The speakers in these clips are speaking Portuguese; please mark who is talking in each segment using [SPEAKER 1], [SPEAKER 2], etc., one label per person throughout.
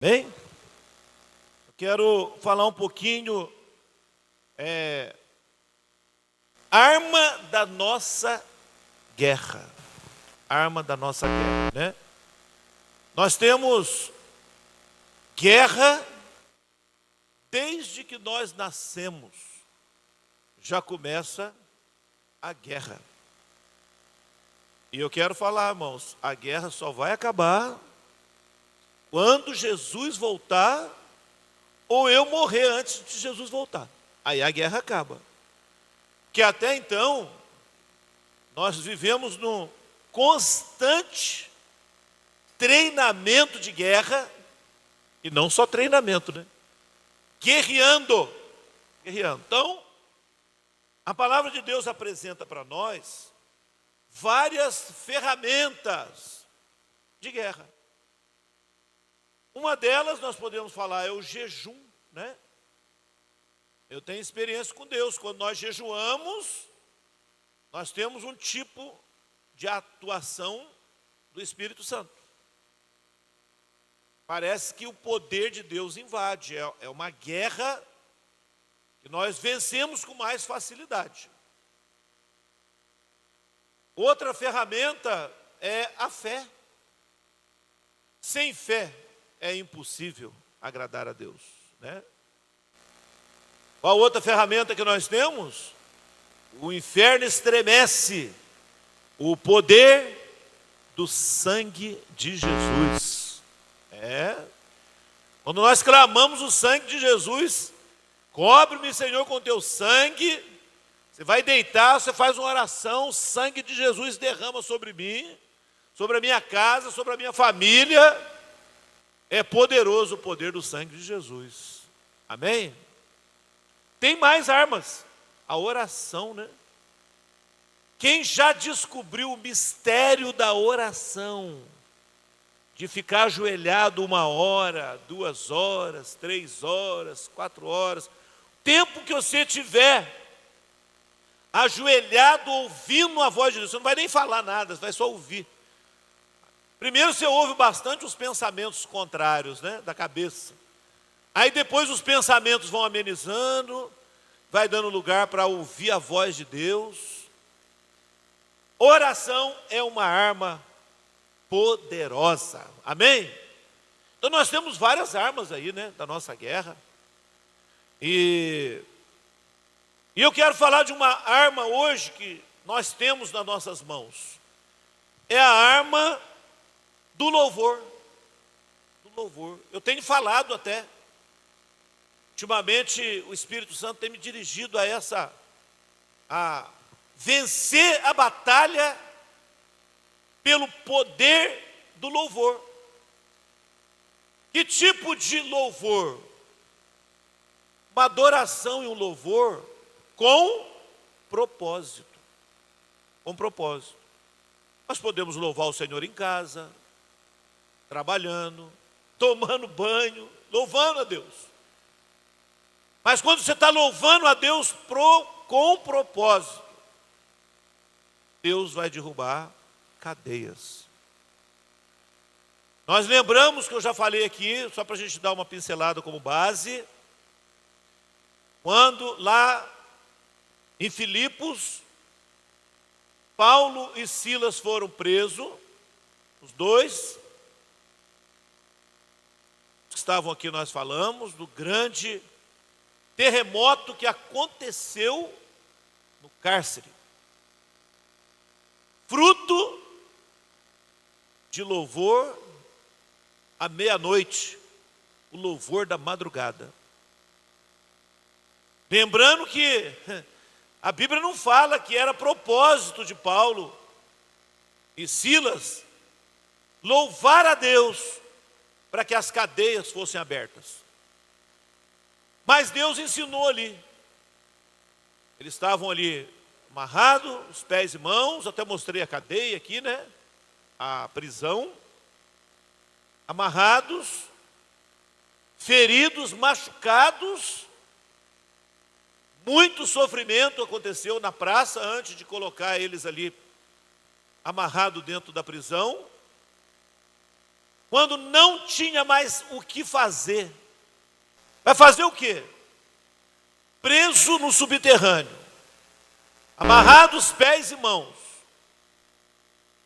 [SPEAKER 1] Bem, eu quero falar um pouquinho, arma da nossa guerra. Arma da nossa guerra, né? Nós temos guerra desde que nós nascemos. Já começa a guerra. E eu quero falar, irmãos, a guerra só vai acabar quando Jesus voltar ou eu morrer antes de Jesus voltar. Aí a guerra acaba. Que até então, nós vivemos num constante treinamento de guerra, e não só treinamento, né? Guerreando. Então, a palavra de Deus apresenta para nós várias ferramentas de guerra. Uma delas nós podemos falar é o jejum, né? Eu tenho experiência com Deus. Quando nós jejuamos, nós temos um tipo de atuação do Espírito Santo. Parece que o poder de Deus invade. É uma guerra que nós vencemos com mais facilidade. Outra ferramenta é a fé. Sem fé é impossível agradar a Deus, né? Qual outra ferramenta que nós temos? O inferno estremece. O poder do sangue de Jesus. Quando nós clamamos o sangue de Jesus, cobre-me, Senhor, com teu sangue. Você vai deitar, você faz uma oração, o sangue de Jesus derrama sobre mim, sobre a minha casa, sobre a minha família. É poderoso o poder do sangue de Jesus. Amém? Tem mais armas. A oração, né? Quem já descobriu o mistério da oração, de ficar ajoelhado 1 hora, 2 horas, 3 horas, 4 horas, tempo que você tiver ajoelhado ouvindo a voz de Deus, você não vai nem falar nada, você vai só ouvir. Primeiro você ouve bastante os pensamentos contrários, né, da cabeça. Aí depois os pensamentos vão amenizando, vai dando lugar para ouvir a voz de Deus. Oração é uma arma poderosa. Amém? Então nós temos várias armas aí, né, da nossa guerra. E eu quero falar de uma arma hoje que nós temos nas nossas mãos. É a arma do louvor. Do louvor. Eu tenho falado até. Ultimamente o Espírito Santo tem me dirigido a vencer a batalha pelo poder do louvor. Que tipo de louvor? Uma adoração e um louvor com propósito. Com propósito. Nós podemos louvar o Senhor em casa, trabalhando, tomando banho, louvando a Deus. Mas quando você está louvando a Deus com propósito, Deus vai derrubar cadeias. Nós lembramos que eu já falei aqui, só para a gente dar uma pincelada como base, quando lá em Filipos, Paulo e Silas foram presos, os dois, que estavam aqui nós falamos, do grande terremoto que aconteceu no cárcere. Fruto de louvor à meia-noite, o louvor da madrugada. Lembrando que a Bíblia não fala que era propósito de Paulo e Silas louvar a Deus para que as cadeias fossem abertas. Mas Deus ensinou ali. Eles estavam ali amarrados, os pés e mãos, até mostrei a cadeia aqui, né? A prisão. Amarrados, feridos, machucados. Muito sofrimento aconteceu na praça antes de colocar eles ali amarrados dentro da prisão. quando não tinha mais o que fazer, vai fazer o quê? Preso no subterrâneo, amarrados pés e mãos,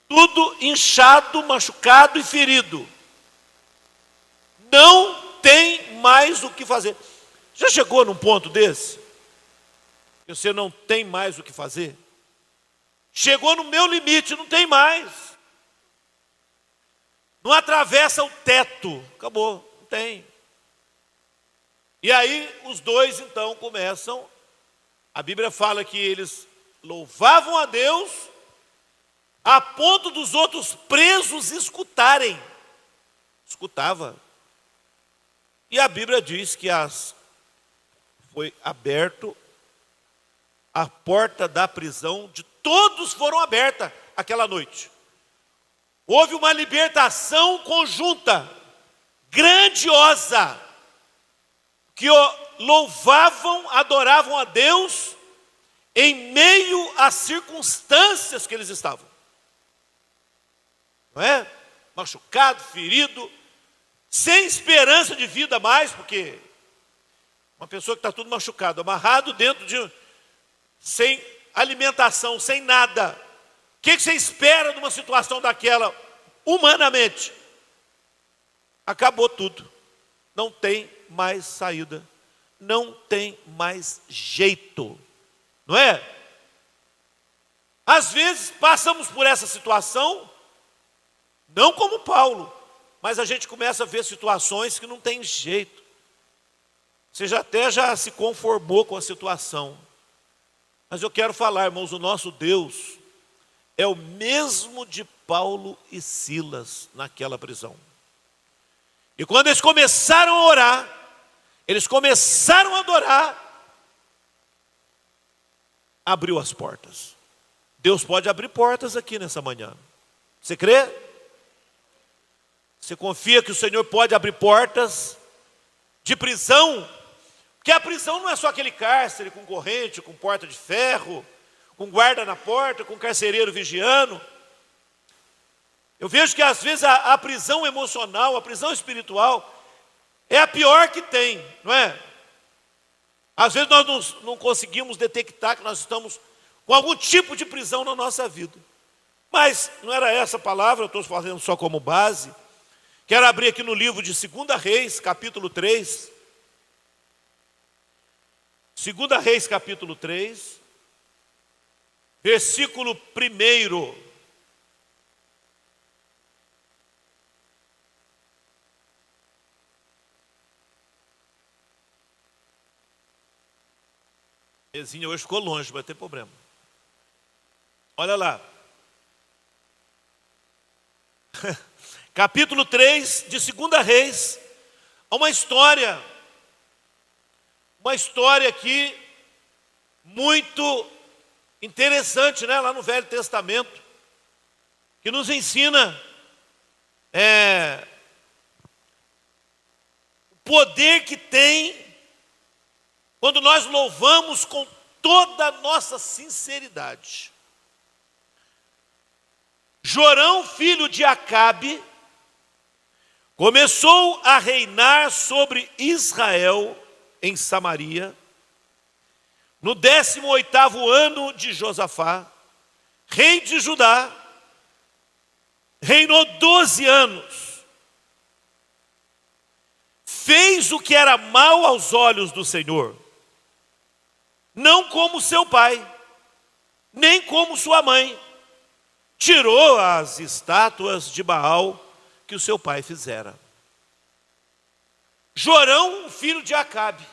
[SPEAKER 1] tudo inchado, machucado e ferido. Não tem mais o que fazer. Já chegou num ponto desse? Que você não tem mais o que fazer? Chegou no meu limite, não tem mais. Não atravessa o teto, acabou, não tem. E aí os dois então começam, a Bíblia fala que eles louvavam a Deus, a ponto dos outros presos escutarem. Escutava. E a Bíblia diz que foi aberto a porta da prisão, de todos foram abertas aquela noite. Houve uma libertação conjunta, grandiosa, que louvavam, adoravam a Deus em meio às circunstâncias que eles estavam. Não é? Machucado, ferido, sem esperança de vida mais, porque uma pessoa que está tudo machucado, amarrado dentro de... sem alimentação, sem nada. O que você espera de uma situação daquela, humanamente? Acabou tudo. Não tem mais saída. Não tem mais jeito. Não é? Às vezes passamos por essa situação, não como Paulo, mas a gente começa a ver situações que não tem jeito. Você já se conformou com a situação. Mas eu quero falar, irmãos, o nosso Deus é o mesmo de Paulo e Silas naquela prisão. E quando eles começaram a orar, eles começaram a adorar, abriu as portas. Deus pode abrir portas aqui nessa manhã. Você crê? Você confia que o Senhor pode abrir portas de prisão? Porque a prisão não é só aquele cárcere com corrente, com porta de ferro, com guarda na porta, com carcereiro vigiando. Eu vejo que às vezes a prisão emocional, a prisão espiritual, é a pior que tem, não é? Às vezes nós não conseguimos detectar que nós estamos com algum tipo de prisão na nossa vida. Mas não era essa a palavra, eu estou fazendo só como base. Quero abrir aqui no livro de 2 Reis, capítulo 3. 2 Reis, capítulo 3, versículo 1. Mesinha hoje ficou longe, vai ter problema. Olha lá. Capítulo 3 de 2 Reis, uma história aqui muito interessante, né? Lá no Velho Testamento, que nos ensina o poder que tem quando nós louvamos com toda a nossa sinceridade. Jorão, filho de Acabe, começou a reinar sobre Israel em Samaria, no 18º ano de Josafá, rei de Judá, reinou 12 anos. Fez o que era mal aos olhos do Senhor, não como seu pai, nem como sua mãe. Tirou as estátuas de Baal que o seu pai fizera. Jorão, filho de Acabe.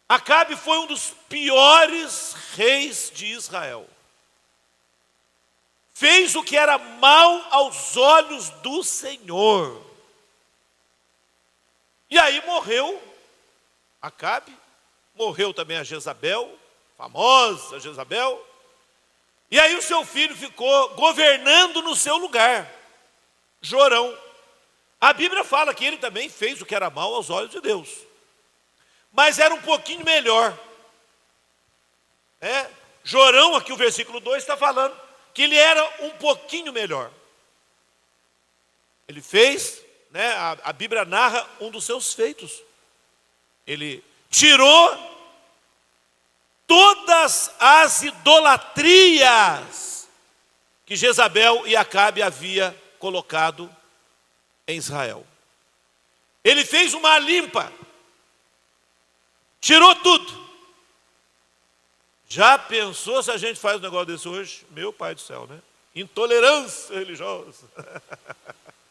[SPEAKER 1] Acabe foi um dos piores reis de Israel. Fez o que era mal aos olhos do Senhor. E aí morreu Acabe, morreu também a Jezabel, famosa Jezabel. E aí o seu filho ficou governando no seu lugar, Jorão. A Bíblia fala que ele também fez o que era mal aos olhos de Deus. Mas era um pouquinho melhor. Jorão, aqui o versículo 2 está falando que ele era um pouquinho melhor. Ele fez, né, a Bíblia narra um dos seus feitos. Ele tirou todas as idolatrias que Jezabel e Acabe havia colocado em Israel. Ele fez uma limpa, tirou tudo. Já pensou se a gente faz um negócio desse hoje? Meu pai do céu, né? Intolerância religiosa.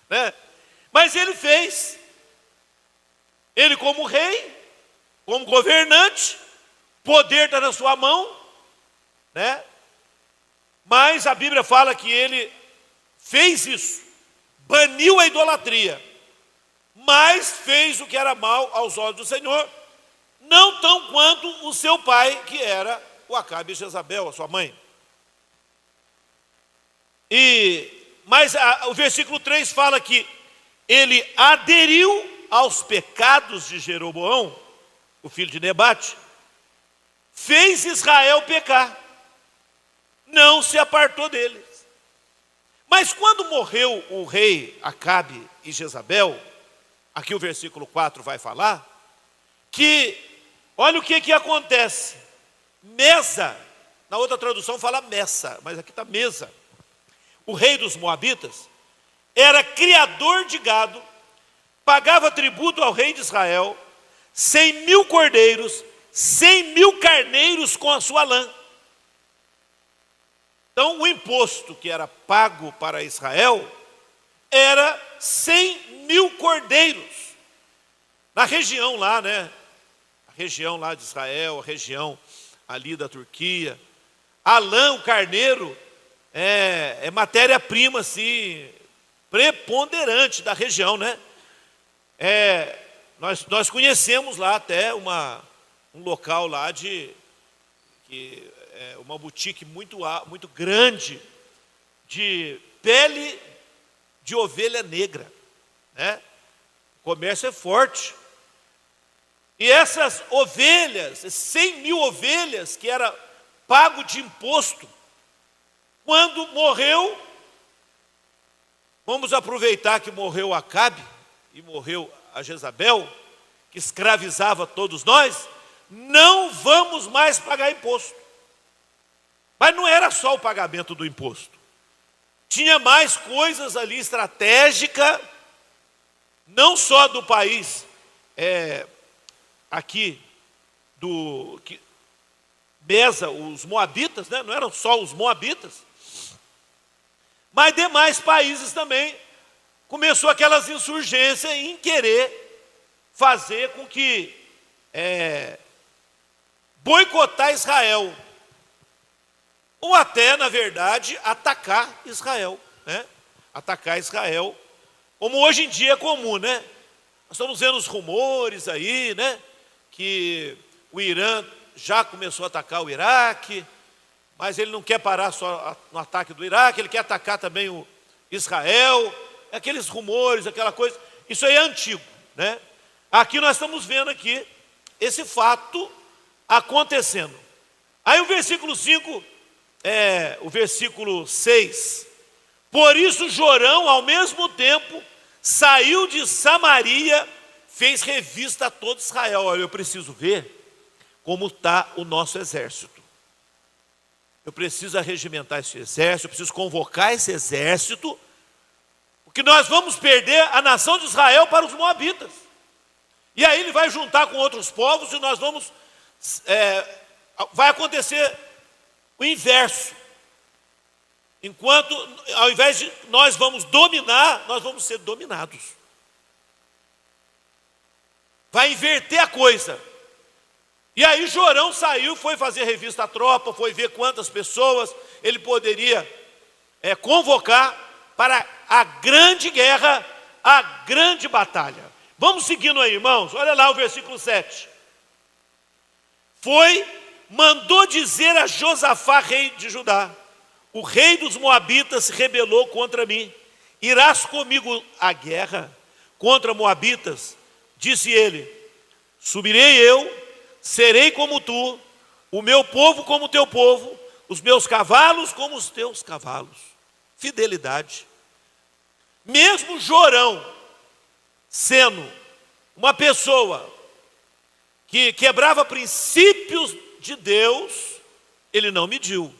[SPEAKER 1] Né? Mas ele fez. Ele como rei, como governante, poder está na sua mão, né? Mas a Bíblia fala que ele fez isso, baniu a idolatria, mas fez o que era mal aos olhos do Senhor, não tão quanto o seu pai, que era o Acabe e Jezabel, a sua mãe. Mas o versículo 3 fala que ele aderiu aos pecados de Jeroboão, o filho de Nebate, fez Israel pecar, não se apartou deles. Mas quando morreu o rei Acabe e Jezabel, aqui o versículo 4 vai falar, que olha o que acontece. Mesa, na outra tradução fala Messa, mas aqui está Mesa. O rei dos Moabitas era criador de gado, pagava tributo ao rei de Israel, 100.000 cordeiros, 100.000 carneiros com a sua lã. Então o imposto que era pago para Israel era 100.000 cordeiros. Na região lá, né? A região lá de Israel, a região ali da Turquia, a lã, o carneiro, é matéria-prima assim, preponderante da região, né? Nós conhecemos lá até um local lá uma boutique muito grande de pele de ovelha negra, né? O comércio é forte. E essas ovelhas, 100.000 ovelhas que era pago de imposto, quando morreu, vamos aproveitar que morreu Acabe e morreu a Jezabel, que escravizava todos nós, não vamos mais pagar imposto. Mas não era só o pagamento do imposto. Tinha mais coisas ali estratégicas, não só do país, aqui, Mesa, os moabitas, né? Não eram só os moabitas, mas demais países também. Começou aquelas insurgências em querer fazer com que boicotar Israel, ou até, na verdade, atacar Israel, né? Atacar Israel, como hoje em dia é comum, né? Nós estamos vendo os rumores aí, né? Que o Irã já começou a atacar o Iraque, mas ele não quer parar só no ataque do Iraque, ele quer atacar também o Israel, aqueles rumores, aquela coisa, isso aí é antigo, né? Aqui nós estamos vendo aqui esse fato acontecendo. Aí o versículo 5, o versículo 6, por isso Jorão, ao mesmo tempo, saiu de Samaria, fez revista a todo Israel. Olha, eu preciso ver como está o nosso exército. Eu preciso arregimentar esse exército, eu preciso convocar esse exército, porque nós vamos perder a nação de Israel para os moabitas. E aí ele vai juntar com outros povos e nós vamos... vai acontecer o inverso. Enquanto, ao invés de nós vamos dominar, nós vamos ser dominados. Vai inverter a coisa. E aí Jorão saiu, foi fazer revista à tropa, foi ver quantas pessoas ele poderia convocar para a grande guerra, a grande batalha. Vamos seguindo aí, irmãos. Olha lá o versículo 7. Mandou dizer a Josafá, rei de Judá: o rei dos Moabitas se rebelou contra mim. Irás comigo à guerra contra Moabitas? Disse ele: subirei eu, serei como tu, o meu povo como o teu povo, os meus cavalos como os teus cavalos. Fidelidade. Mesmo Jorão, sendo uma pessoa que quebrava princípios de Deus, ele não mediu.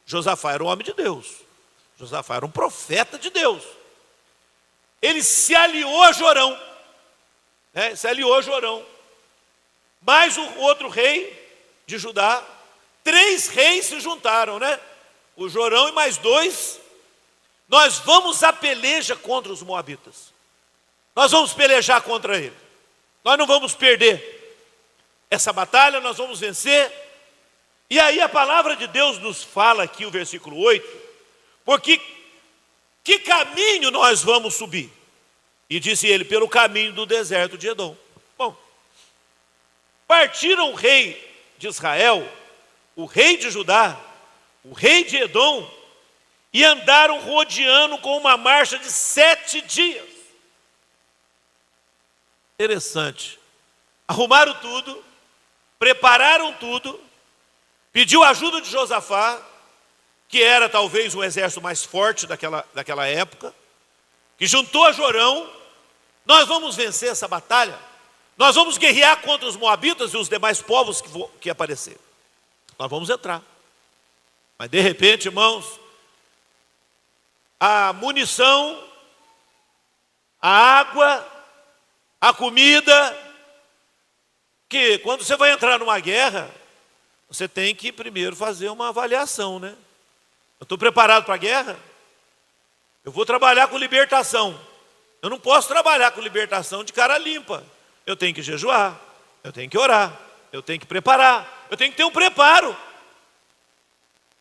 [SPEAKER 1] Josafá era um homem de Deus. Josafá era um profeta de Deus. Ele se aliou a Jorão. Se aliou a Jorão. Mais o outro rei de Judá. 3 reis se juntaram, O Jorão e mais 2. Nós vamos à peleja contra os moabitas. Nós vamos pelejar contra ele. Nós não vamos perder essa batalha, nós vamos vencer. E aí a palavra de Deus nos fala aqui, o versículo 8, porque que caminho nós vamos subir? E disse ele, pelo caminho do deserto de Edom. Bom, partiram o rei de Israel, o rei de Judá, o rei de Edom, e andaram rodeando com uma marcha de 7 dias. Interessante. Arrumaram tudo, prepararam tudo, pediu ajuda de Josafá, que era talvez o exército mais forte daquela época, que juntou a Jorão. Nós vamos vencer essa batalha, nós vamos guerrear contra os moabitas e os demais povos que aparecer. Nós vamos entrar. Mas de repente, irmãos, a munição, a água, a comida, que quando você vai entrar numa guerra, você tem que primeiro fazer uma avaliação, Eu estou preparado para a guerra? Eu vou trabalhar com libertação. Eu não posso trabalhar com libertação de cara limpa. Eu tenho que jejuar, eu tenho que orar, eu tenho que preparar, eu tenho que ter um preparo.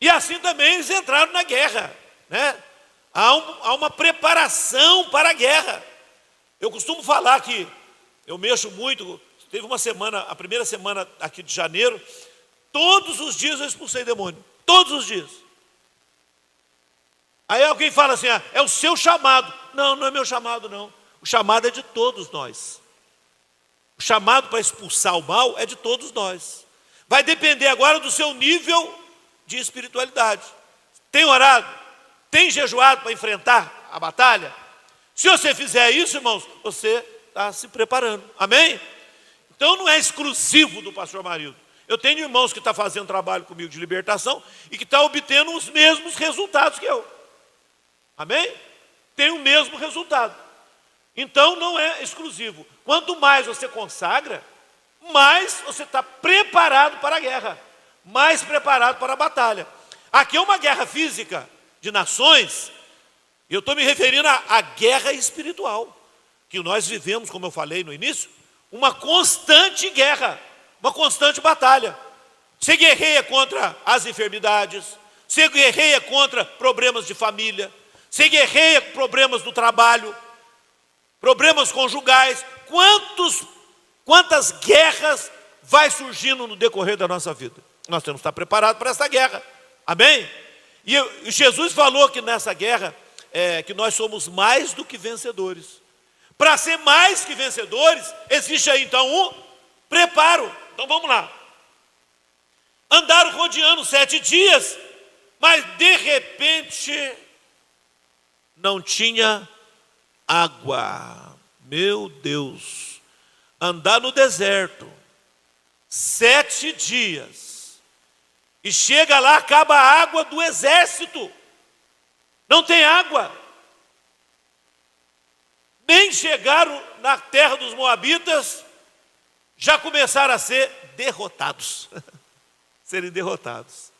[SPEAKER 1] E assim também eles entraram na guerra, Há uma preparação para a guerra. Eu costumo falar que eu mexo muito. Teve uma semana, a primeira semana aqui de janeiro, todos os dias eu expulsei demônio. Todos os dias. Aí alguém fala assim, é o seu chamado. Não, não é meu chamado, não. O chamado é de todos nós. O chamado para expulsar o mal é de todos nós. Vai depender agora do seu nível de espiritualidade. Tem orado? Tem jejuado para enfrentar a batalha? Se você fizer isso, irmãos, você está se preparando. Amém? Então não é exclusivo do pastor Marildo. Eu tenho irmãos que estão fazendo trabalho comigo de libertação e que estão obtendo os mesmos resultados que eu. Amém? Tem o mesmo resultado. Então não é exclusivo. Quanto mais você consagra, mais você está preparado para a guerra. Mais preparado para a batalha. Aqui é uma guerra física de nações. Eu estou me referindo à guerra espiritual. Que nós vivemos, como eu falei no início, uma constante guerra. Uma constante batalha. Você guerreia contra as enfermidades. Você guerreia contra problemas de família. Você guerreia com problemas do trabalho. Problemas conjugais. Quantas guerras vai surgindo no decorrer da nossa vida? Nós temos que estar preparados para essa guerra. Amém? E Jesus falou que nessa guerra, que nós somos mais do que vencedores. Para ser mais que vencedores, existe aí então um preparo. Então vamos lá. Andaram rodeando 7 dias, mas de repente não tinha água. Meu Deus. Andar no deserto 7 dias. E chega lá, acaba a água do exército. Não tem água. Nem chegaram na terra dos moabitas, já começaram a ser derrotados. Serem derrotados.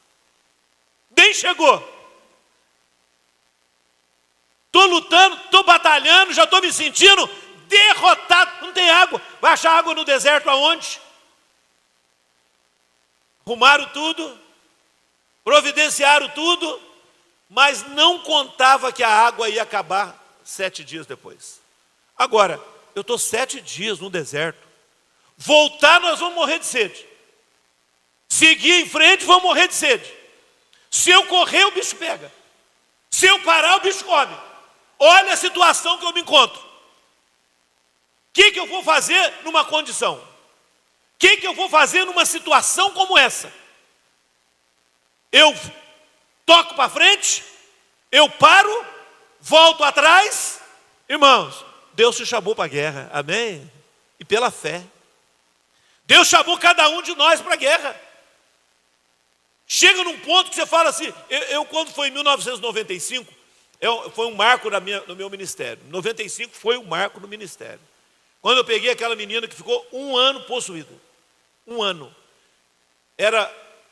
[SPEAKER 1] Nem chegou. Estou lutando, estou batalhando, já estou me sentindo derrotado. Não tem água. Vai achar água no deserto aonde? Arrumaram tudo, providenciaram tudo, mas não contava que a água ia acabar 7 dias depois. Agora, eu estou 7 dias no deserto. Voltar, nós vamos morrer de sede. Seguir em frente, vamos morrer de sede. Se eu correr, o bicho pega. Se eu parar, o bicho come. Olha a situação que eu me encontro. O que eu vou fazer numa condição? O que eu vou fazer numa situação como essa? Eu toco para frente, eu paro, volto atrás, Irmãos, Deus te chamou para a guerra, amém? E pela fé. Deus chamou cada um de nós para a guerra. Chega num ponto que você fala assim, eu quando foi em 1995, foi um marco no meu ministério. 95 foi um marco no ministério. Quando eu peguei aquela menina que ficou 1 ano possuída. 1 ano. Era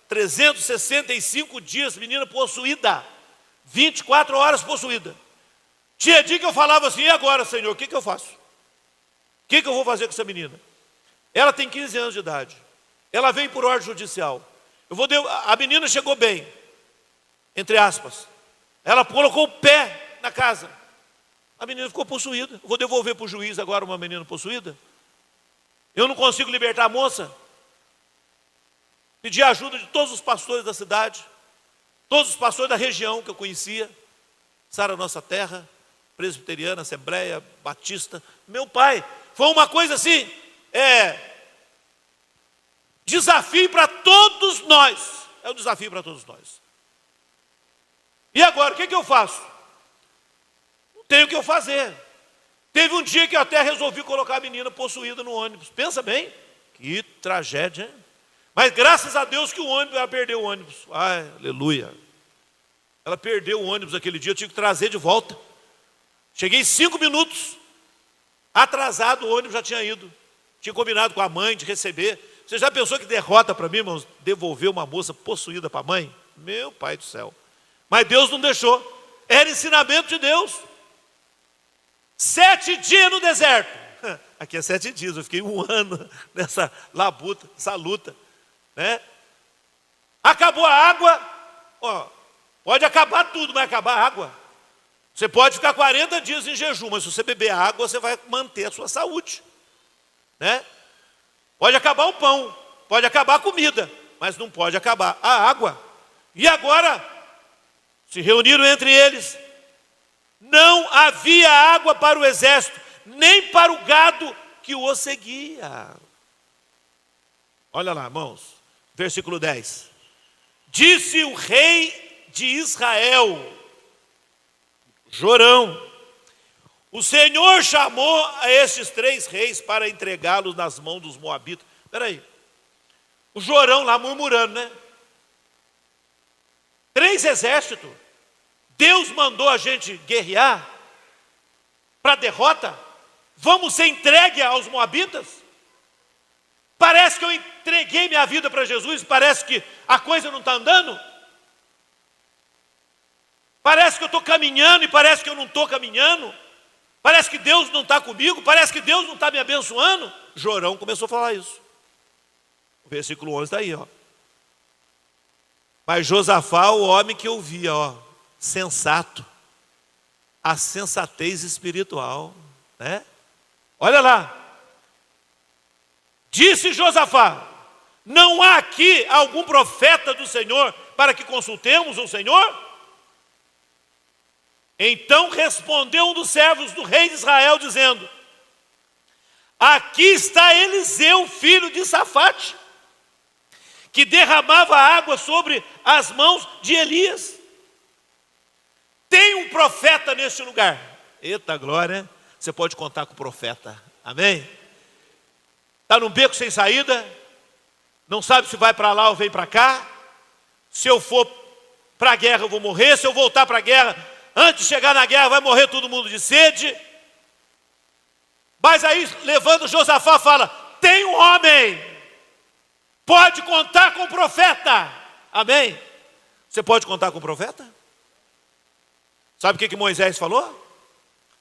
[SPEAKER 1] 365 dias, menina possuída. 24 horas possuída. Tinha dia que eu falava assim, e agora, Senhor, o que eu faço? O que eu vou fazer com essa menina? Ela tem 15 anos de idade. Ela veio por ordem judicial. A menina chegou bem, entre aspas. Ela colocou o pé na casa. A menina ficou possuída. Eu vou devolver para o juiz agora uma menina possuída? Eu não consigo libertar a moça? Pedi a ajuda de todos os pastores da cidade, todos os pastores da região que eu conhecia, Sara Nossa Terra, Presbiteriana, Assembleia, Batista. Meu pai, foi uma coisa assim, desafio para todos nós. É um desafio para todos nós. E agora, o que eu faço? Não tenho o que eu fazer. Teve um dia que eu até resolvi colocar a menina possuída no ônibus. Pensa bem, que tragédia, hein? Mas graças a Deus que ela perdeu o ônibus. Ai, aleluia. Ela perdeu o ônibus aquele dia, eu tive que trazer de volta. Cheguei 5 minutos atrasado, o ônibus já tinha ido. Tinha combinado com a mãe de receber. Você já pensou que derrota para mim, irmãos? Devolver uma moça possuída para a mãe? Meu pai do céu. Mas Deus não deixou. Era ensinamento de Deus. 7 dias no deserto. Aqui é 7 dias, eu fiquei 1 ano nessa labuta, essa luta. Né? Acabou a água, pode acabar tudo, mas acabar a água. Você pode ficar 40 dias em jejum, mas se você beber água, você vai manter a sua saúde. Né? Pode acabar o pão, pode acabar a comida, mas não pode acabar a água. E agora, se reuniram entre eles, não havia água para o exército, nem para o gado que o seguia. Olha lá, irmãos. Versículo 10. Disse o rei de Israel, Jorão, o Senhor chamou a estes 3 reis para entregá-los nas mãos dos moabitas. Espera aí. O Jorão lá murmurando, né? 3 exércitos. Deus mandou a gente guerrear para derrota. Vamos ser entregue aos moabitas? Parece que eu entreguei minha vida para Jesus, parece que a coisa não está andando. Parece que eu estou caminhando e parece que eu não estou caminhando. Parece que Deus não está comigo, parece que Deus não está me abençoando. Jorão começou a falar isso. O versículo 11 está aí, ó. Mas Josafá, o homem que ouvia, sensato, a sensatez espiritual, né? Olha lá. Disse Josafá, não há aqui algum profeta do Senhor para que consultemos o Senhor? Então respondeu um dos servos do rei de Israel, dizendo, aqui está Eliseu, filho de Safate, que derramava água sobre as mãos de Elias. Tem um profeta neste lugar. Eita glória, você pode contar com o profeta, amém? Está num beco sem saída, não sabe se vai para lá ou vem para cá. Se eu for para a guerra eu vou morrer, se eu voltar para a guerra, antes de chegar na guerra vai morrer todo mundo de sede. Mas aí, levando Josafá, fala, tem um homem, pode contar com o profeta, amém? Você pode contar com o profeta? Sabe o que Moisés falou?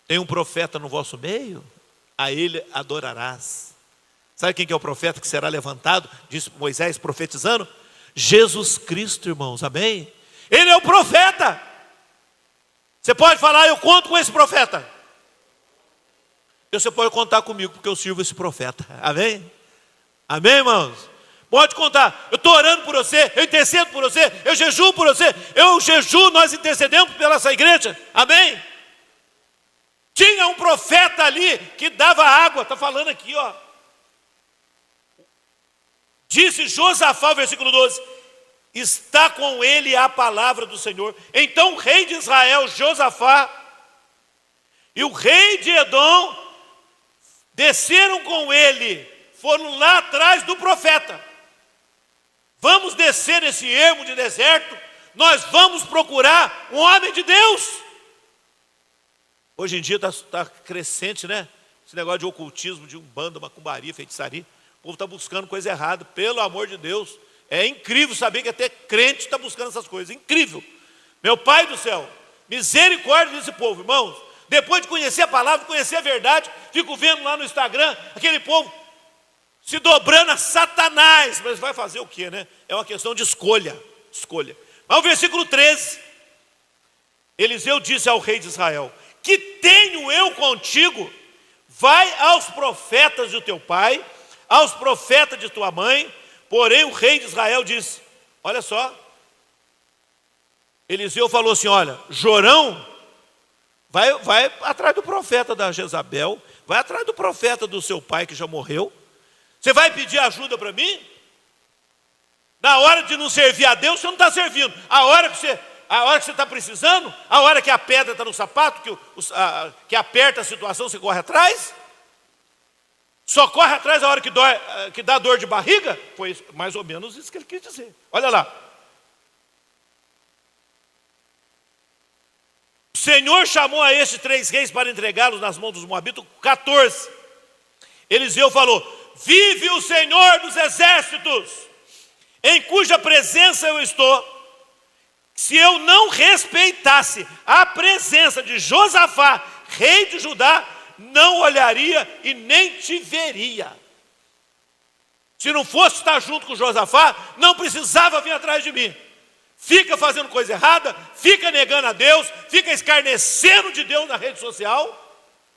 [SPEAKER 1] Tem um profeta no vosso meio, a ele adorarás. Sabe quem que é o profeta que será levantado? Disse Moisés profetizando. Jesus Cristo, irmãos, amém? Ele é o profeta. Você pode falar, eu conto com esse profeta. Você pode contar comigo, porque eu sirvo esse profeta, amém? Amém, irmãos? Pode contar, eu estou orando por você, eu intercedo por você, eu jejuo por você, eu jejuo, nós intercedemos pela essa igreja, amém? Tinha um profeta ali que dava água, está falando aqui, ó. Disse Josafá, versículo 12, está com ele a palavra do Senhor. Então o rei de Israel, Josafá, e o rei de Edom desceram com ele, foram lá atrás do profeta. Vamos descer nesse ermo de deserto, nós vamos procurar um homem de Deus. Hoje em dia está crescente, né? Esse negócio de ocultismo, de umbanda, macumbaria, feitiçaria. O povo está buscando coisa errada, pelo amor de Deus. É incrível saber que até crente está buscando essas coisas, incrível. Meu Pai do céu, misericórdia desse povo, irmãos. Depois de conhecer a palavra, de conhecer a verdade, fico vendo lá no Instagram, aquele povo se dobrando a Satanás. Mas vai fazer o quê, né? É uma questão de escolha. Mas o versículo 13, Eliseu disse ao rei de Israel: que tenho eu contigo? Vai aos profetas do teu pai, aos profetas de tua mãe. Porém o rei de Israel disse, olha só, Eliseu falou assim, olha, Jorão, vai atrás do profeta da Jezabel, vai atrás do profeta do seu pai que já morreu. Você vai pedir ajuda para mim? Na hora de não servir a Deus, você não está servindo. A hora que você está precisando, a hora que a pedra está no sapato, que aperta a situação, você corre atrás? Só corre atrás a hora que dá dor de barriga? Foi mais ou menos isso que ele quis dizer. Olha lá. O Senhor chamou a estes 3 reis para entregá-los nas mãos dos moabitas. 14. Eliseu falou: vive o Senhor dos exércitos, em cuja presença eu estou. Se eu não respeitasse a presença de Josafá, rei de Judá, não olharia e nem te veria. Se não fosse estar junto com Josafá, não precisava vir atrás de mim. Fica fazendo coisa errada, fica negando a Deus, fica escarnecendo de Deus na rede social.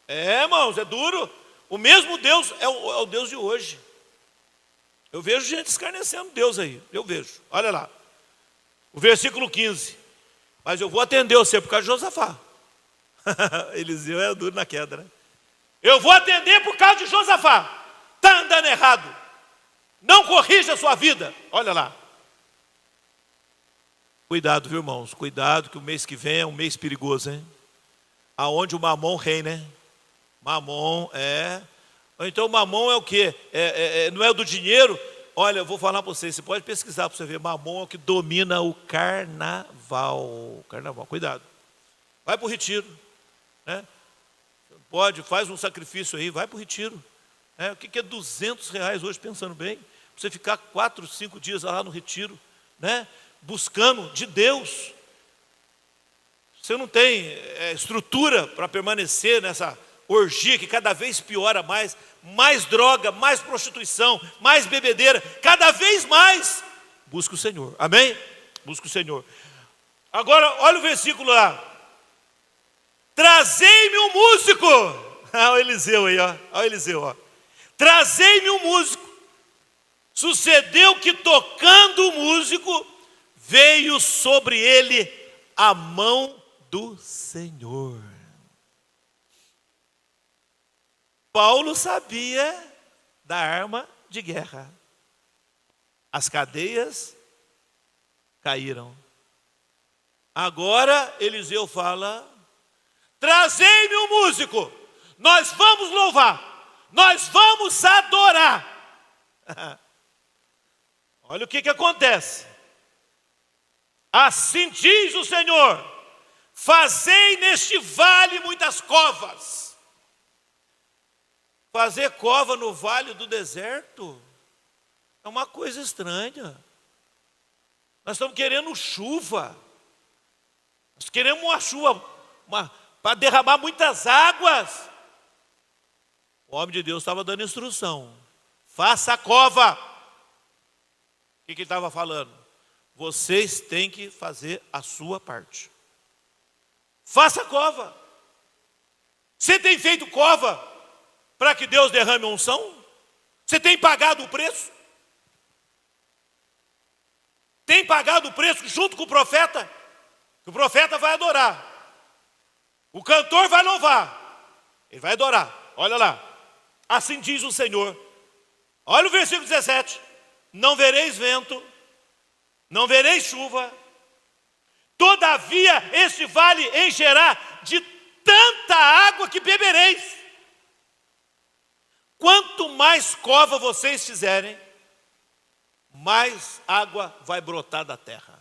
[SPEAKER 1] Irmãos, é duro. O mesmo Deus é o Deus de hoje. Eu vejo gente escarnecendo Deus aí, eu vejo. Olha lá, o versículo 15. Mas eu vou atender você por causa de Josafá. Eliseu é duro na queda, né? Eu vou atender por causa de Josafá. Está andando errado. Não corrija a sua vida. Olha lá. Cuidado, viu, irmãos? Cuidado que o mês que vem é um mês perigoso, hein? Aonde o mamon reina, né? Mamon é... Então o mamon é o quê? Não é o do dinheiro? Olha, eu vou falar para vocês. Você pode pesquisar para você ver. Mamon é o que domina o carnaval. Carnaval, cuidado. Vai para o retiro, né? Pode, faz um sacrifício aí, vai para o retiro. O que é R$200 hoje, pensando bem? Pra você ficar 4, 5 dias lá no retiro, né? Buscando de Deus. Você não tem estrutura para permanecer nessa orgia que cada vez piora mais droga, mais prostituição, mais bebedeira, cada vez mais. Busca o Senhor, amém? Busca o Senhor. Agora, olha o versículo lá. Trazei-me um músico. Olha o Eliseu aí, ó. Olha o Eliseu, ó. Trazei-me um músico. Sucedeu que tocando o músico, veio sobre ele a mão do Senhor. Paulo sabia da arma de guerra. As cadeias caíram. Agora Eliseu fala: trazei-me um músico, nós vamos louvar, nós vamos adorar. Olha o que acontece. Assim diz o Senhor: fazei neste vale muitas covas. Fazer cova no vale do deserto é uma coisa estranha. Nós estamos querendo chuva. Nós queremos uma chuva para derramar muitas águas. O homem de Deus estava dando instrução. Faça a cova. O que ele estava falando? Vocês têm que fazer a sua parte. Faça a cova. Você tem feito cova para que Deus derrame a unção? Você tem pagado o preço? Tem pagado o preço junto com o profeta? O profeta vai adorar. O cantor vai louvar. Ele vai adorar. Olha lá. Assim diz o Senhor. Olha o versículo 17. Não vereis vento, não vereis chuva. Todavia este vale encherá de tanta água que bebereis. Quanto mais cova vocês fizerem, mais água vai brotar da terra.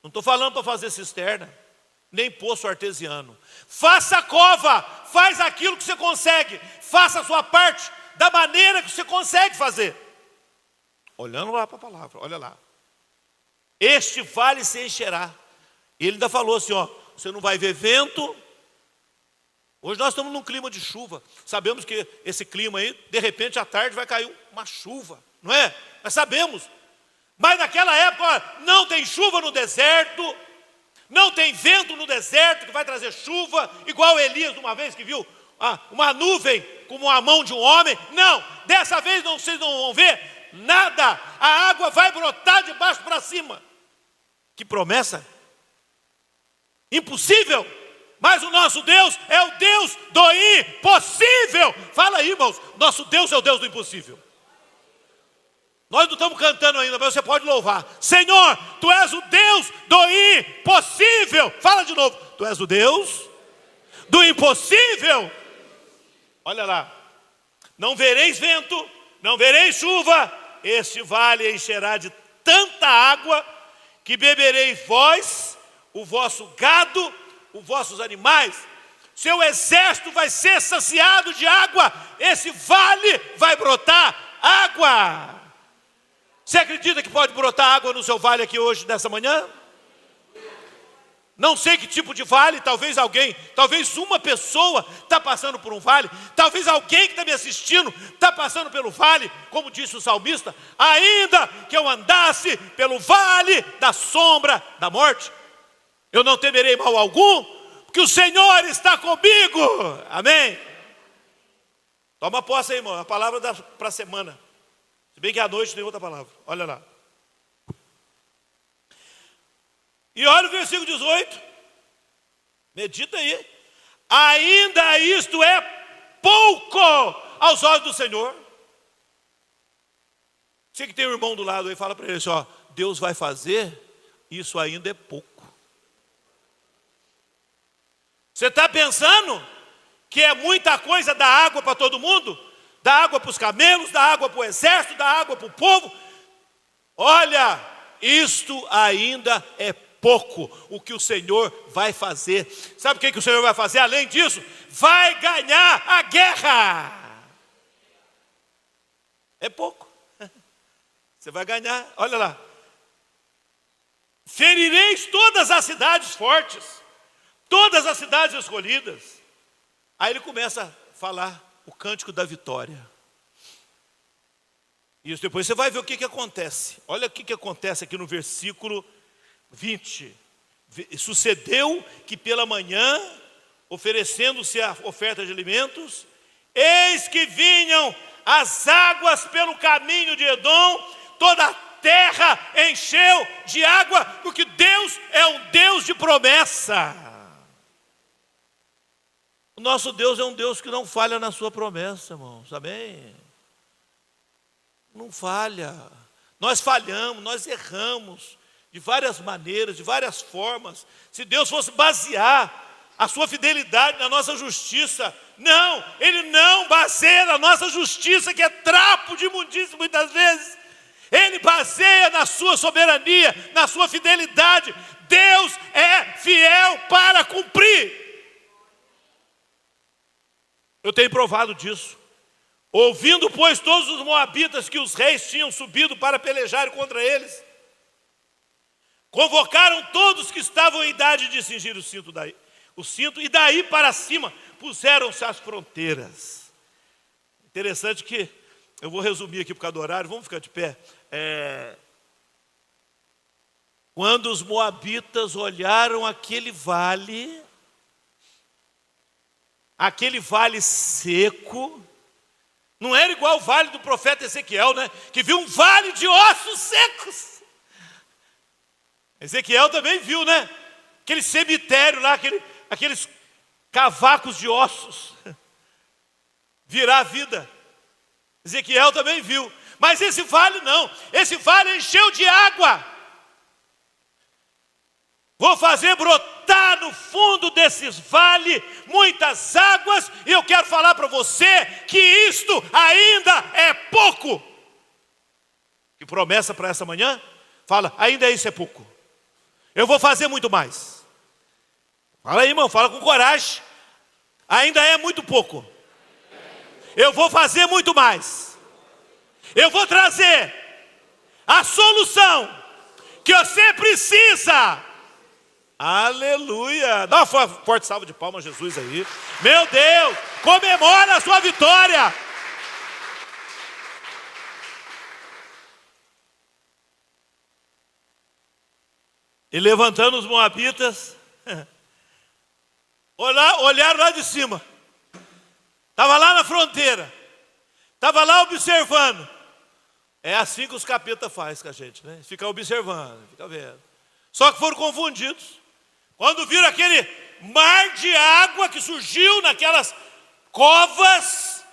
[SPEAKER 1] Não estou falando para fazer cisterna, nem poço artesiano. Faça a cova, faz aquilo que você consegue, faça a sua parte da maneira que você consegue fazer. Olhando lá para a palavra, olha lá. Este vale se encherá. E ele ainda falou assim, ó, você não vai ver vento. Hoje nós estamos num clima de chuva. Sabemos que esse clima aí, de repente à tarde vai cair uma chuva, não é? Nós sabemos. Mas naquela época, ó, não tem chuva no deserto, não tem vento no deserto que vai trazer chuva, igual Elias uma vez que viu uma nuvem como a mão de um homem. Não, dessa vez vocês não vão ver nada. A água vai brotar de baixo para cima. Que promessa impossível. Mas o nosso Deus é o Deus do impossível. Fala aí, irmãos, nosso Deus é o Deus do impossível. Nós não estamos cantando ainda, mas você pode louvar. Senhor, Tu és o Deus do impossível. Fala de novo, Tu és o Deus do impossível. Olha lá, não vereis vento, não vereis chuva, este vale encherá de tanta água, que bebereis vós, o vosso gado, os vossos animais. Seu exército vai ser saciado de água, esse vale vai brotar água. Você acredita que pode brotar água no seu vale aqui hoje, nessa manhã? Não sei que tipo de vale, talvez uma pessoa está passando por um vale, talvez alguém que está me assistindo está passando pelo vale, como disse o salmista, ainda que eu andasse pelo vale da sombra da morte, eu não temerei mal algum, porque o Senhor está comigo. Amém? Toma posse aí, irmão, a palavra para a semana. Se bem que à noite tem outra palavra, olha lá. E olha o versículo 18, medita aí. Ainda isto é pouco aos olhos do Senhor. Você que tem um irmão do lado aí, fala para ele assim, ó, Deus vai fazer, isso ainda é pouco. Você está pensando que é muita coisa dar água para todo mundo? Dar água para os camelos, dar água para o exército, dar água para o povo? Olha, isto ainda é pouco o que o Senhor vai fazer. Sabe o que o Senhor vai fazer além disso? Vai ganhar a guerra. É pouco. Você vai ganhar, olha lá. Ferireis todas as cidades fortes, todas as cidades escolhidas. Aí ele começa a falar o cântico da vitória. Isso depois você vai ver o que acontece. Olha o que acontece aqui no versículo 20. Sucedeu que pela manhã, oferecendo-se a oferta de alimentos, eis que vinham as águas pelo caminho de Edom, toda a terra encheu de água, porque Deus é um Deus de promessa. O nosso Deus é um Deus que não falha na sua promessa, irmãos, amém? Não falha. Nós falhamos, nós erramos de várias maneiras, de várias formas. Se Deus fosse basear a sua fidelidade na nossa justiça, não, Ele não baseia na nossa justiça, que é trapo de imundícia muitas vezes. Ele baseia na sua soberania, na sua fidelidade. Deus é fiel para cumprir. Eu tenho provado disso. Ouvindo, pois, todos os moabitas que os reis tinham subido para pelejar contra eles, convocaram todos que estavam em idade de cingir o cinto, e daí para cima puseram-se as fronteiras. Interessante que, eu vou resumir aqui por causa do horário, vamos ficar de pé. Quando os moabitas olharam aquele vale seco, não era igual o vale do profeta Ezequiel, né? Que viu um vale de ossos secos. Ezequiel também viu, né? Aquele cemitério lá, aqueles cavacos de ossos virar a vida. Ezequiel também viu. Mas esse vale não. Esse vale encheu de água. Vou fazer brotar no fundo desses vales muitas águas, e eu quero falar para você que isto ainda é pouco. Que promessa para essa manhã? Fala, ainda isso é pouco. Eu vou fazer muito mais. Fala aí, irmão, fala com coragem. Ainda é muito pouco. Eu vou fazer muito mais. Eu vou trazer a solução que você precisa. Aleluia. Dá uma forte salva de palmas a Jesus aí. Meu Deus, comemora a sua vitória. E levantando os moabitas, olharam lá de cima. Estava lá na fronteira. Estava lá observando. É assim que os capeta faz com a gente, né? Fica observando, fica vendo. Só que foram confundidos. Quando viram aquele mar de água que surgiu naquelas covas,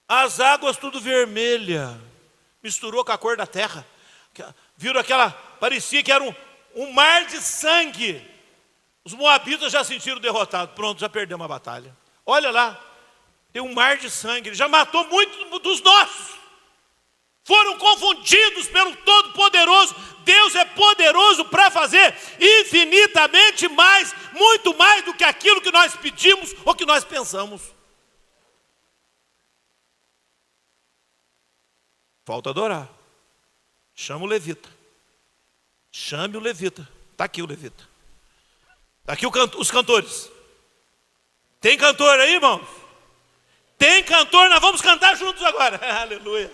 [SPEAKER 1] as águas tudo vermelha, misturou com a cor da terra. Viram aquela, parecia que era um mar de sangue. Os moabitas já sentiram derrotados. Pronto, já perdemos a batalha. Olha lá, tem um mar de sangue. Ele já matou muitos dos nossos. Foram confundidos pelo Todo-Poderoso. Deus é poderoso para fazer infinitamente mais, muito mais do que aquilo que nós pedimos ou que nós pensamos. Falta adorar. Chama o levita. Chame o levita. Está aqui o levita. Está aqui os cantores. Tem cantor aí, irmãos? Tem cantor, nós vamos cantar juntos agora. Aleluia.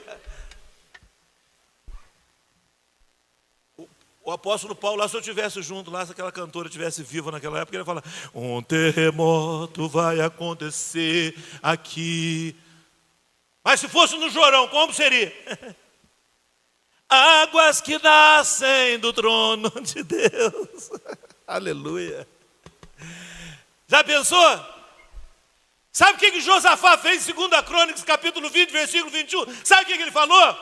[SPEAKER 1] O apóstolo Paulo lá, se eu estivesse junto lá, se aquela cantora estivesse viva naquela época, ele ia falar, um terremoto vai acontecer aqui. Mas se fosse no Jorão, como seria? Águas que nascem do trono de Deus. Aleluia. Já pensou? Sabe o que Josafá fez em 2 Crônicas, capítulo 20, versículo 21? Sabe o que ele falou?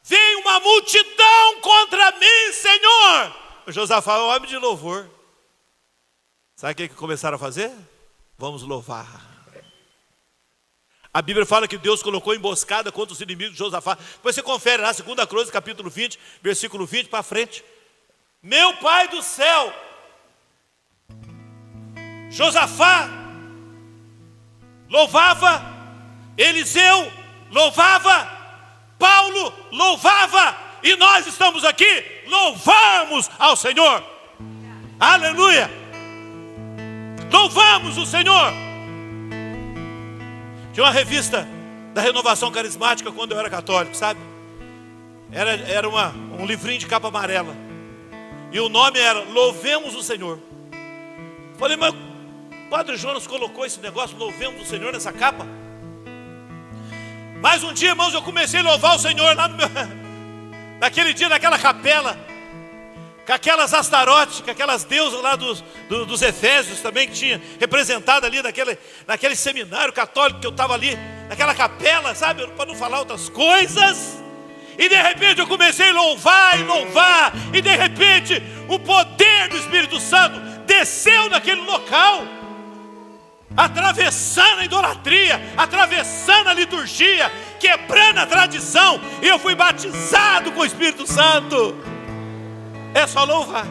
[SPEAKER 1] Veio uma multidão contra mim, Senhor. O Josafá é um homem de louvor. Sabe o que começaram a fazer? Vamos louvar. A Bíblia fala que Deus colocou emboscada contra os inimigos de Josafá. Depois você confere lá, 2 Crônicas, capítulo 20, versículo 20 para frente. Meu Pai do céu, Josafá louvava, Eliseu louvava, Paulo louvava, e nós estamos aqui, louvamos ao Senhor. Aleluia. Louvamos o Senhor. Tinha uma revista da Renovação Carismática quando eu era católico, sabe? Era um livrinho de capa amarela. E o nome era Louvemos o Senhor. Falei, mas o Padre Jonas colocou esse negócio, Louvemos o Senhor, nessa capa. Mas um dia, irmãos, eu comecei a louvar o Senhor lá naquele dia, naquela capela, com aquelas Astarote, com aquelas deusas lá dos Efésios também, que tinha representado ali naquele seminário católico que eu estava ali, naquela capela, sabe, para não falar outras coisas. E de repente eu comecei a louvar e louvar, e de repente o poder do Espírito Santo desceu naquele local, atravessando a idolatria, atravessando a liturgia, quebrando a tradição, e eu fui batizado com o Espírito Santo. É só louvar.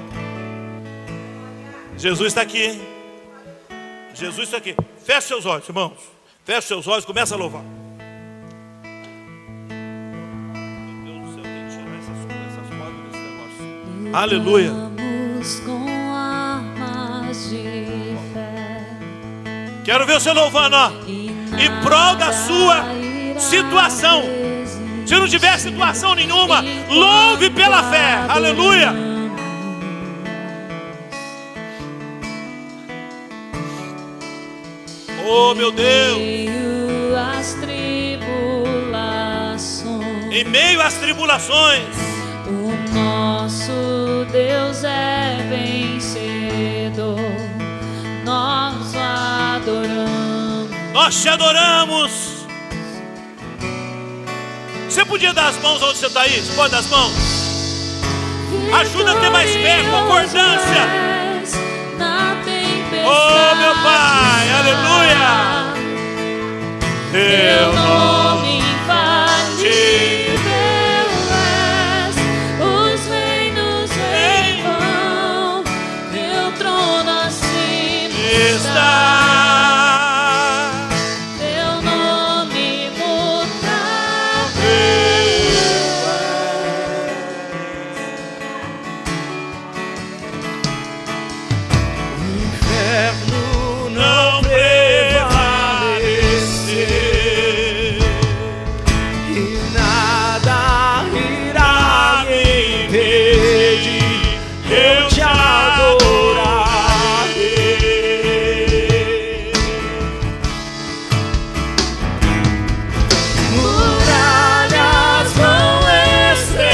[SPEAKER 1] Jesus está aqui, hein? Jesus está aqui. Feche seus olhos, irmãos. Feche seus olhos, começa a louvar. Meu Deus do céu, tem que tirar essas cordas desse negócio. Aleluia. Quero ver você louvando, ó, em prol da sua situação. Se não tiver situação nenhuma, louve pela fé. Aleluia. Oh, meu Deus. Em meio às tribulações,
[SPEAKER 2] o nosso Deus é vencedor. Nós o adoramos.
[SPEAKER 1] Nós te adoramos. Você podia dar as mãos onde você está aí? Você pode dar as mãos? Ajuda a ter mais fé, concordância. Oh, meu Pai, aleluia. Teu nome
[SPEAKER 2] infalível és, os reinos em vão, teu trono acima está. Teu nome imutável
[SPEAKER 3] O inferno não prevalecer e nada irá me impedir. Eu te adorarei. Muralhas vão estremecer,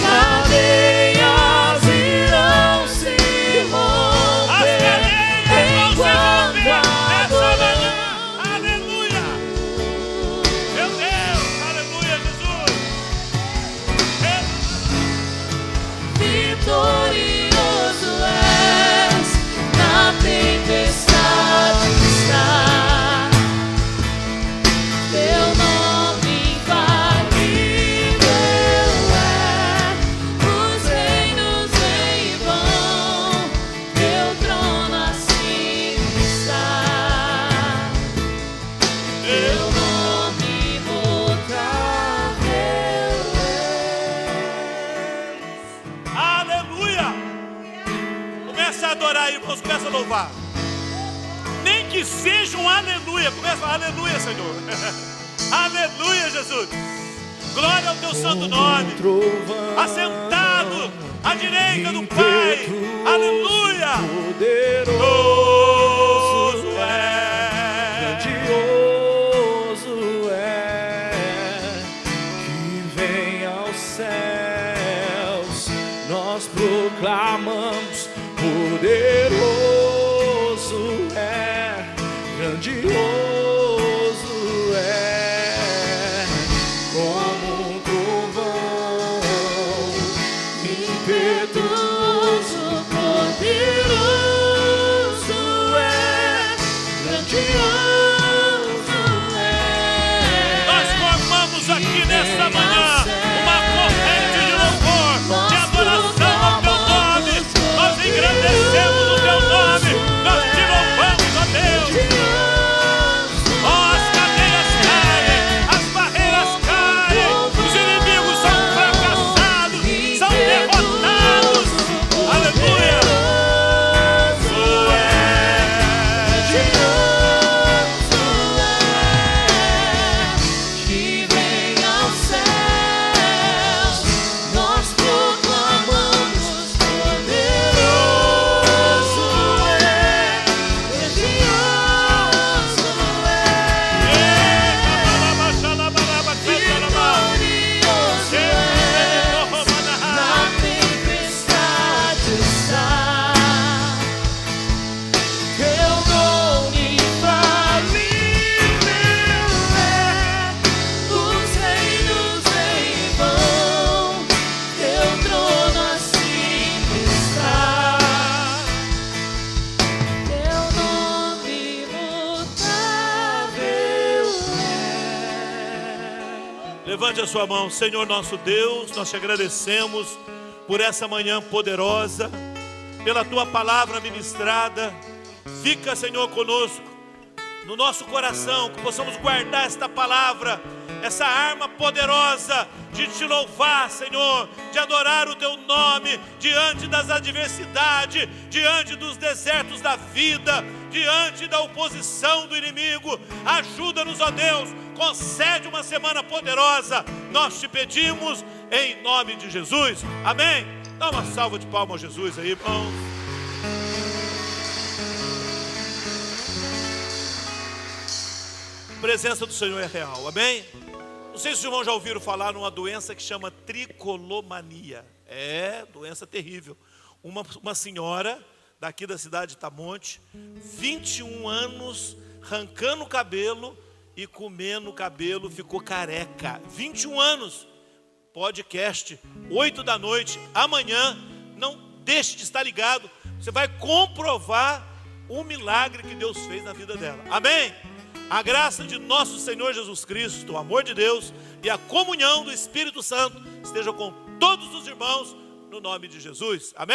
[SPEAKER 3] cadeias irão se romper enquanto adoramos.
[SPEAKER 1] Aleluia. Meu Deus, aleluia, Jesus.
[SPEAKER 2] vitorioso és, na tempestade está. Teu nome infalível é, os reinos em vão, teu trono acima está. Teu nome imutável és.
[SPEAKER 1] Aleluia. Começa a adorar, irmãos, começa a louvar. Nem que seja um aleluia. Começa a falar, aleluia, Senhor. Aleluia, Jesus. Glória ao teu santo nome. Assentado à direita do Pai. Aleluia.
[SPEAKER 3] Poderoso
[SPEAKER 1] Poderoso é.
[SPEAKER 3] grandioso é, que vem aos céus, nós proclamamos. Poderoso é, grandioso é, como um trovão, impetuoso,
[SPEAKER 2] Poderoso é, grandioso é.
[SPEAKER 1] Nós formamos aqui nesta manhã uma corrente de louvor, de adoração ao teu nome. Nós engrandecemos o teu nome. Nós te louvamos, ó Deus. As cadeias caem, as barreiras caem, os inimigos são fracassados, são derrotados. Aleluia.
[SPEAKER 2] Que vem aos céus, nós proclamamos. Poderoso é, grandioso é, vitorioso é, na tempestade está. Teu nome infalível é, os reinos em vão, teu trono acima está. Teu nome imutável é.
[SPEAKER 1] Levante a sua mão. Senhor nosso Deus, nós te agradecemos por essa manhã poderosa, pela tua palavra ministrada. Fica, Senhor, conosco, no nosso coração, que possamos guardar esta palavra, essa arma poderosa de te louvar, Senhor, de adorar o teu nome diante das adversidades, diante dos desertos da vida, diante da oposição do inimigo. Ajuda-nos, ó Deus, concede uma semana poderosa. Nós te pedimos em nome de Jesus. Amém? Dá uma salva de palmas a Jesus aí, irmãos. A presença do Senhor é real, amém? Não sei se os irmãos já ouviram falar numa doença que chama tricolomania. É, doença terrível. Uma senhora daqui da cidade de Tamonte, 21 anos, arrancando o cabelo e comendo o cabelo, ficou careca. 21 anos. podcast, 8 da noite, amanhã. Não deixe de estar ligado. Você vai comprovar o milagre que Deus fez na vida dela. Amém? A graça de nosso Senhor Jesus Cristo, o amor de Deus e a comunhão do Espírito Santo esteja com todos os irmãos, no nome de Jesus. Amém?